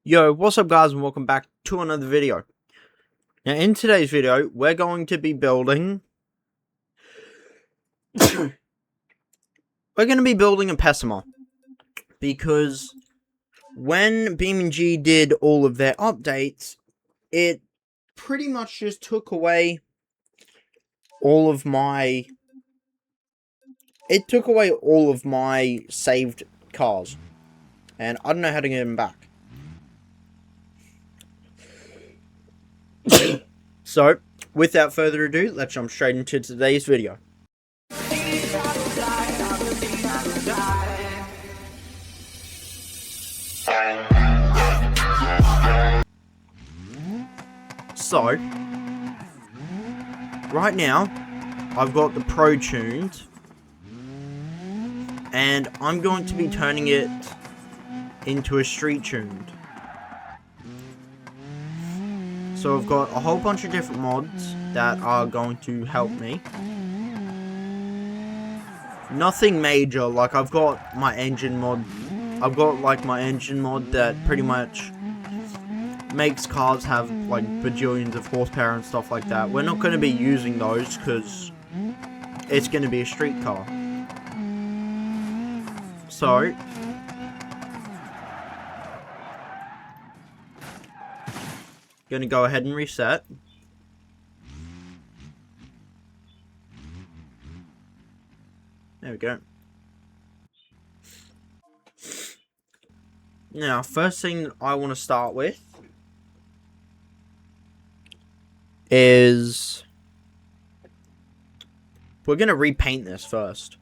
Yo, what's up guys and welcome back to another video. Now in today's video, we're going to be building... we're going to be building a Pessima. Because when BeamNG did all of their updates, it pretty much just took away all of my... It took away all of my saved cars. And I don't know how to get them back. So, without further ado, let's jump straight into today's video. So, right now, I've got the Pro tuned, and I'm going to be turning it into a street tuned. So I've got a whole bunch of different mods that are going to help me. Nothing major, like I've got my engine mod. I've got like my engine mod that pretty much makes cars have like bajillions of horsepower and stuff like that. We're not going to be using those because it's going to be a street car. So gonna go ahead and reset. There we go. Now, first thing that I want to start with is we're gonna repaint this first.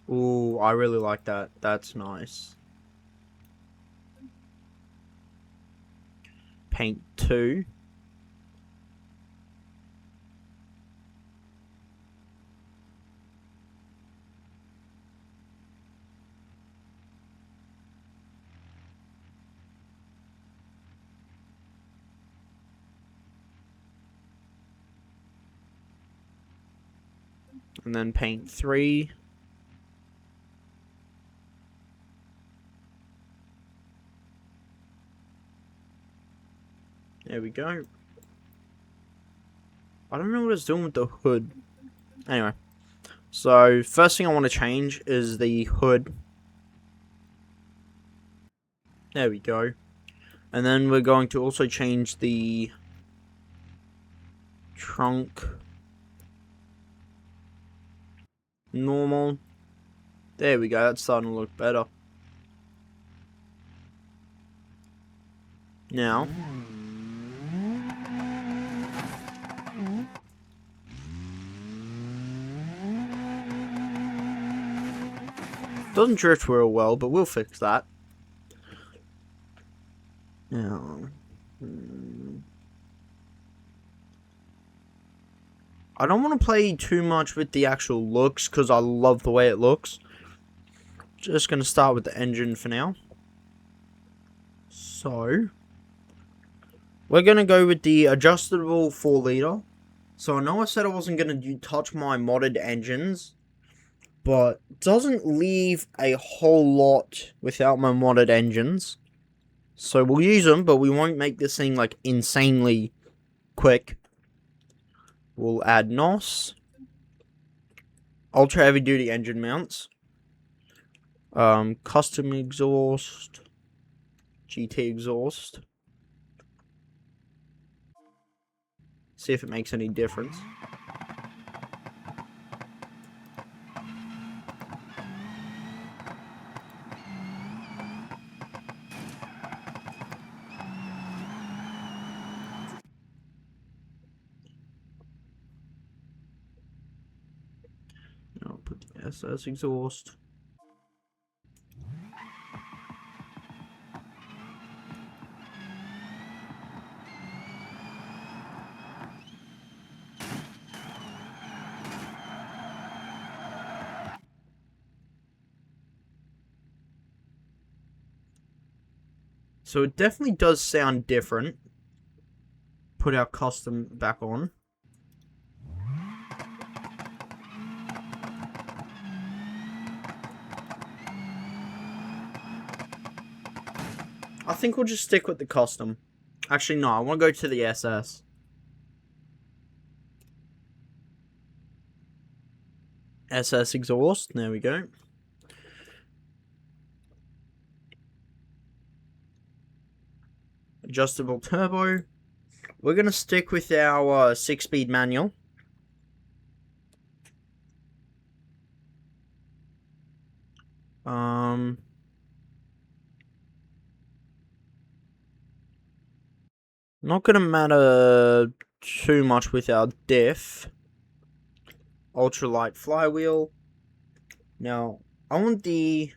Ooh, I really like that. That's nice. Paint 2. And then paint 3. There we go. I don't know what it's doing with the hood. Anyway. So, first thing I want to change is the hood. There we go. And then we're going to also change the trunk. Normal. There we go. That's starting to look better. Now. Doesn't drift real well, but we'll fix that. Now, I don't want to play too much with the actual looks because I love the way it looks. Just going to start with the engine for now. So, we're going to go with the adjustable 4-liter. So I know I said I wasn't going to touch my modded engines, but doesn't leave a whole lot without my modded engines. So we'll use them, but we won't make this thing like insanely quick. We'll add NOS. Ultra heavy duty engine mounts. Custom exhaust. GT exhaust. See if it makes any difference. I'll put the SS exhaust. So it definitely does sound different. Put our custom back on. I think we'll just stick with the custom. Actually, no, I want to go to the SS. SS exhaust, there we go. Adjustable turbo. We're going to stick with our 6-speed manual. Not going to matter too much with our diff. Ultralight flywheel. Now, I want the...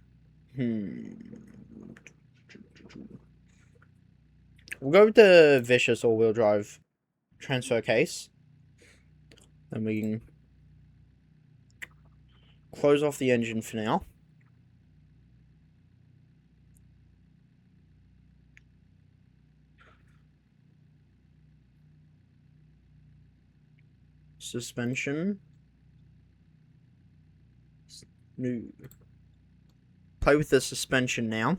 We'll go with the vicious all-wheel drive transfer case. Then we can close off the engine for now. Suspension. New. Play with the suspension now.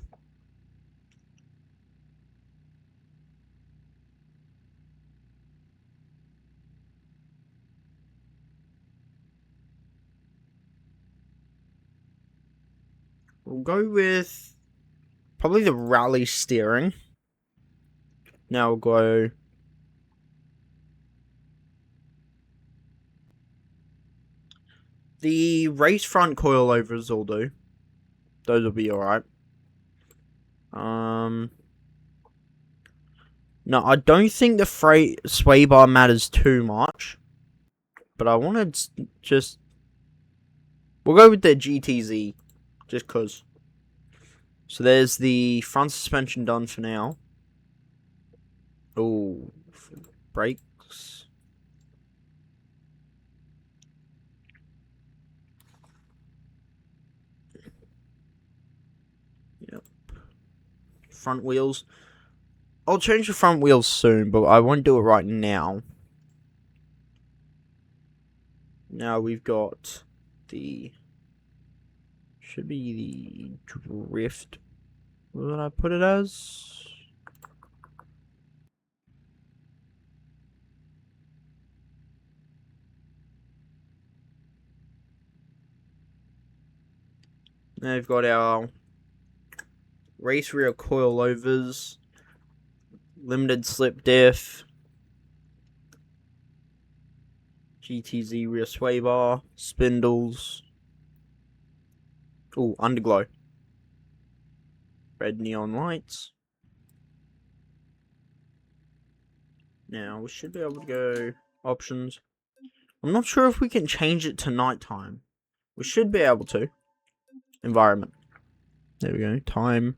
We'll go with probably the rally steering. Now we'll go the race front coilovers will do. Those will be alright. No, I don't think the freight sway bar matters too much. But I want to just... We'll go with the GTZ. Just cause. So there's the front suspension done for now. Oh, brakes. Yep. Front wheels. I'll change the front wheels soon, but I won't do it right now. Now we've got the... Should be the drift. What did I put it as? Now we've got our race rear coilovers, limited slip diff, GTZ rear sway bar, spindles. Oh, underglow. Red neon lights. Now we should be able to go options. I'm not sure if we can change it to nighttime. We should be able to. Environment. There we go. Time.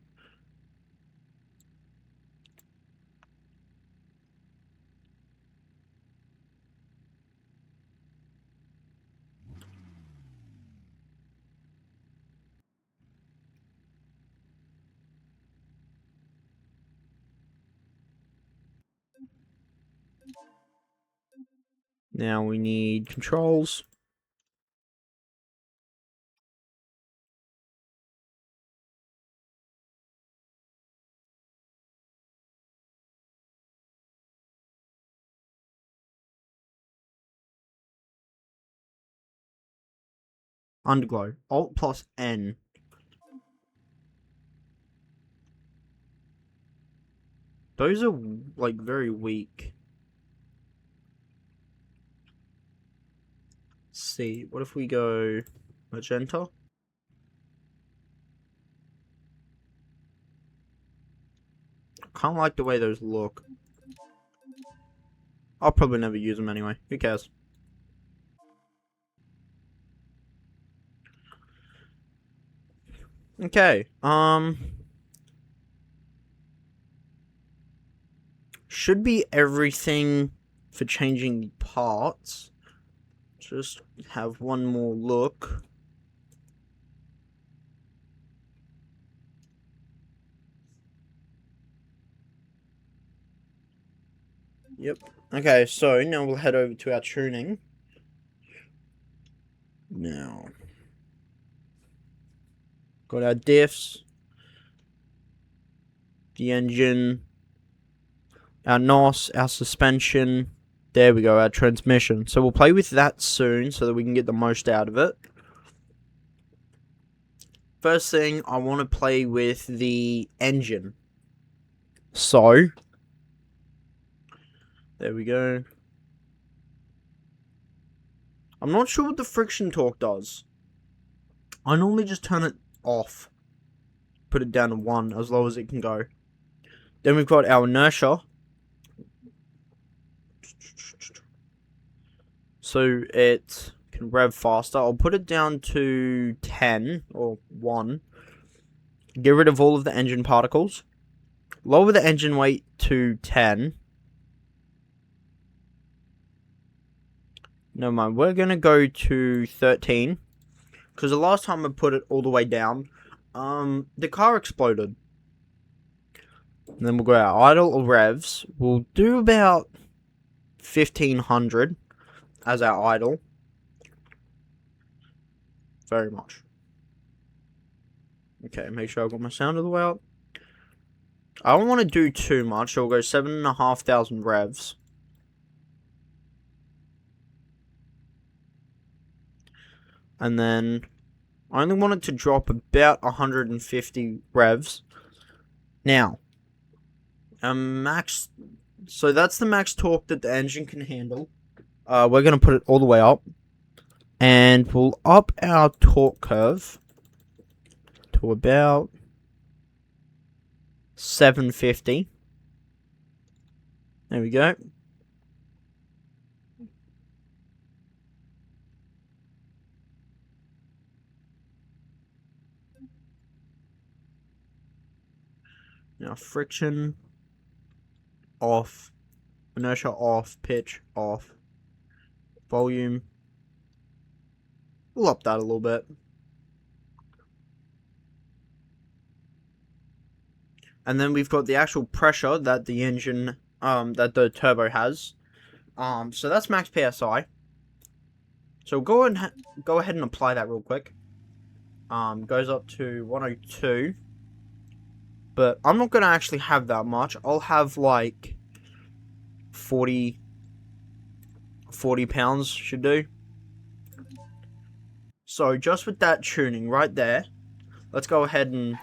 Now we need controls. Underglow. Alt plus N. Those are, like, very weak. Let's see. What if we go magenta? Kind of like the way those look. I'll probably never use them anyway. Who cares? Okay. Should be everything for changing parts. Just have one more look. Yep. Okay, so now we'll head over to our tuning. Now. Got our diffs. the engine, our NOS, our suspension. There we go, our transmission. So we'll play with that soon so that we can get the most out of it. First thing, I want to play with the engine. So, there we go. I'm not sure what the friction torque does. I normally just turn it off. Put it down to 1, as low as it can go. Then we've got our inertia. So it can rev faster. I'll put it down to 10 or 1. Get rid of all of the engine particles. Lower the engine weight to 10. Never mind, we're going to go to 13. Because the last time I put it all the way down, the car exploded. And then we'll go our idle revs. We'll do about 1500 as our idle. Very much. Okay, make sure I've got my sound all the way up. I don't want to do too much, so we'll go 7,500 revs. And then I only want it to drop about 150 revs. Now, max. So that's the max torque that the engine can handle. We're going to put it all the way up. And we'll up our torque curve to about 750. There we go. Now friction off, inertia off, pitch off, volume. We'll up that a little bit. And then we've got the actual pressure that the engine, that the turbo has. So that's max PSI. So go ahead and apply that real quick. Goes up to 102. But I'm not going to actually have that much. I'll have like 40 pounds should do. So just with that tuning right there, let's go ahead and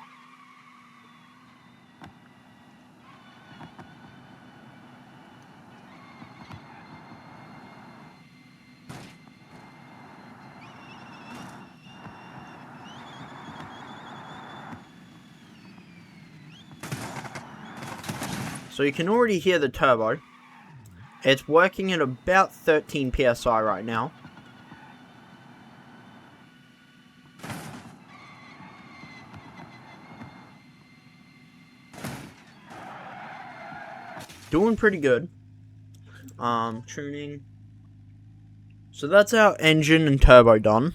so you can already hear the turbo. It's working at about 13 PSI right now. Doing pretty good. Tuning. So that's our engine and turbo done.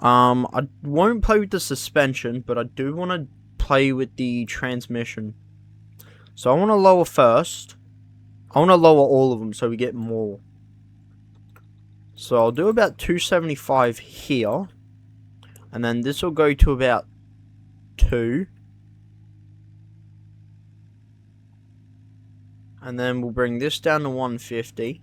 I won't play with the suspension, but I do want to play with the transmission. So I want to lower first. I want to lower all of them so we get more. So I'll do about 275 here. And then this will go to about 2. And then we'll bring this down to 150.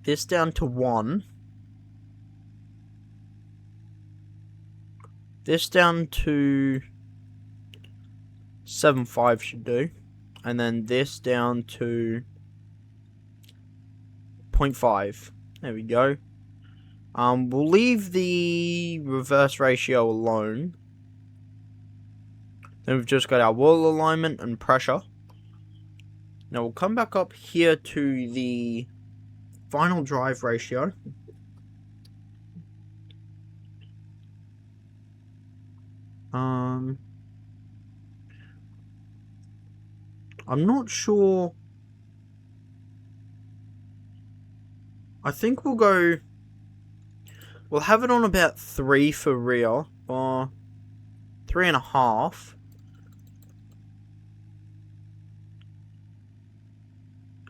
This down to 1. This down to 7.5 should do. And then this down to 0.5. There we go. We'll leave the reverse ratio alone. Then we've just got our wheel alignment and pressure. Now we'll come back up here to the final drive ratio. I'm not sure. I think we'll have it on about 3 for rear, or 3.5.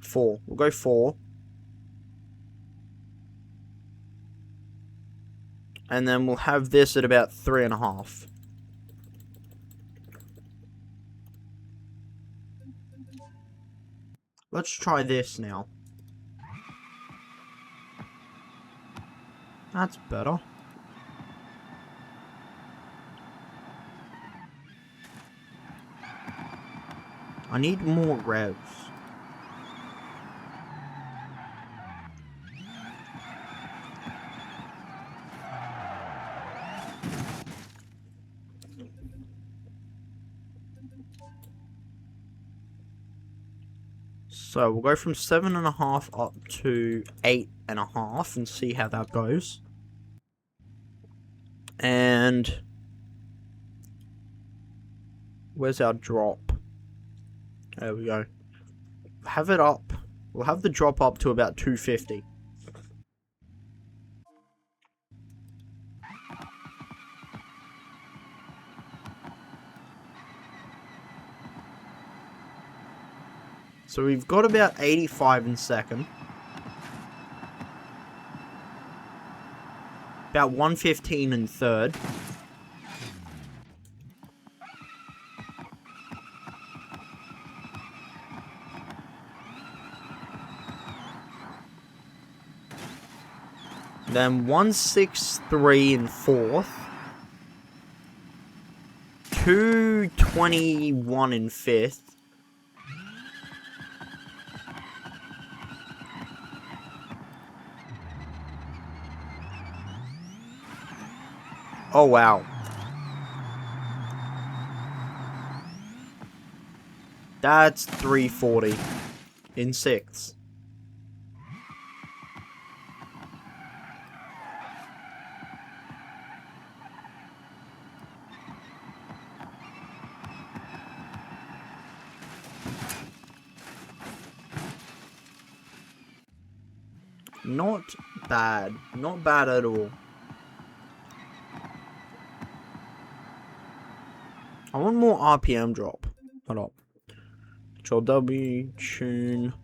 4. We'll go 4. And then we'll have this at about 3.5. Let's try this now. That's better. I need more revs. So we'll go from 7.5 up to 8.5 and see how that goes. And where's our drop? There we go. Have it up. We'll have the drop up to about 250. So we've got about 85 in second. About 115 in third. Then 163 in fourth. 221 in fifth. Oh wow. That's 340 in sixth. Not bad. Not bad at all. I want more RPM drop. Hold up. Control W, tune.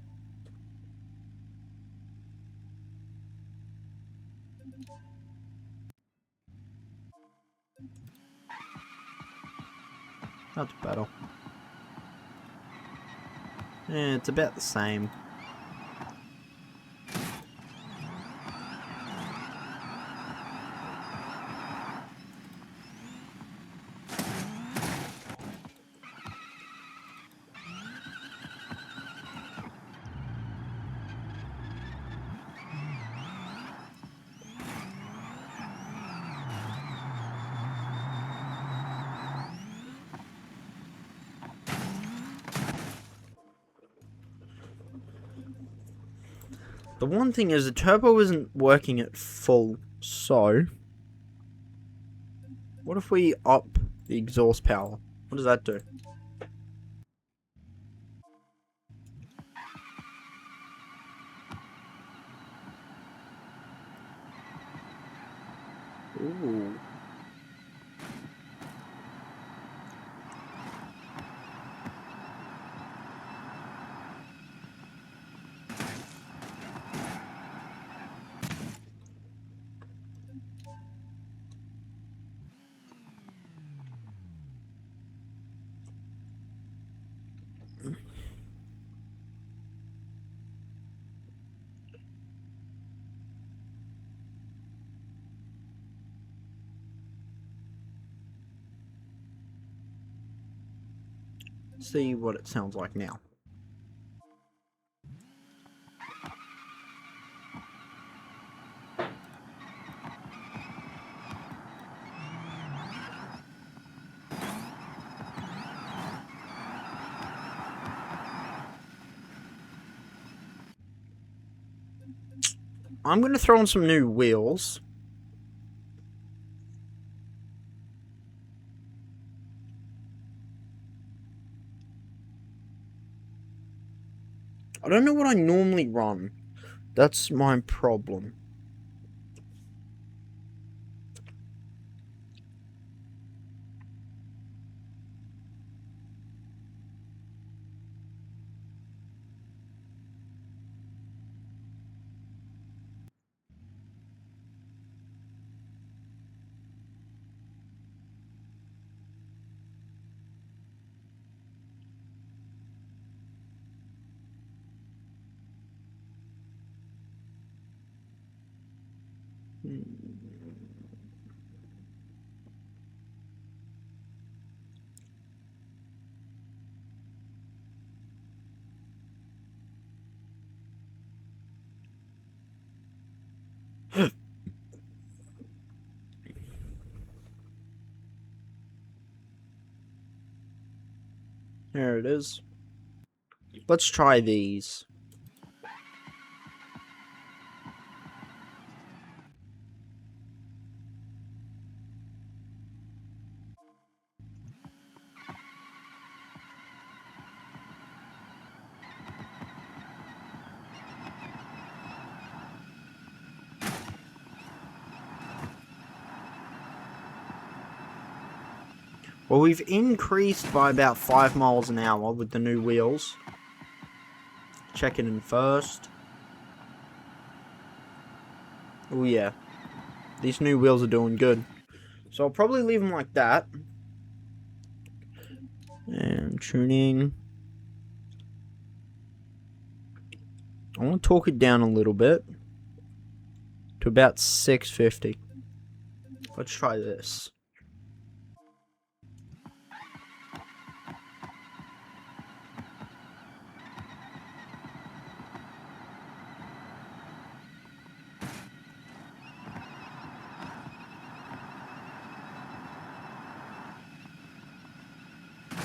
That's better. Yeah, it's about the same. The one thing is the turbo isn't working at full, so what if we up the exhaust power? What does that do? Ooh. See what it sounds like now. I'm going to throw on some new wheels. I don't know what I normally run. That's my problem. There it is. Let's try these. Well, we've increased by about 5 miles an hour with the new wheels. Check it in first. Oh yeah. These new wheels are doing good. So I'll probably leave them like that. And tuning. I want to talk it down a little bit. To about 650. Let's try this.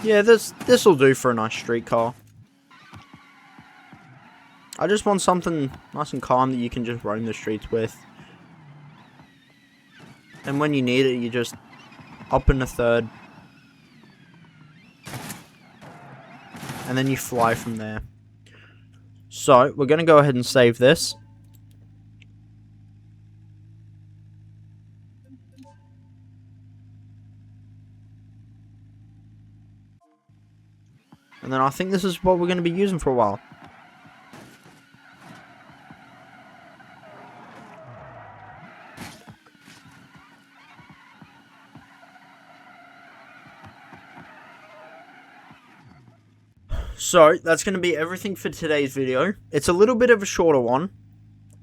Yeah, this'll do for a nice street car. I just want something nice and calm that you can just roam the streets with. And when you need it, you just up in the third. And then you fly from there. So, we're going to go ahead and save this. And then I think this is what we're going to be using for a while. So, that's going to be everything for today's video. It's a little bit of a shorter one,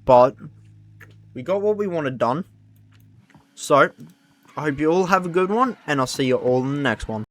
but we got what we wanted done. So, I hope you all have a good one, and I'll see you all in the next one.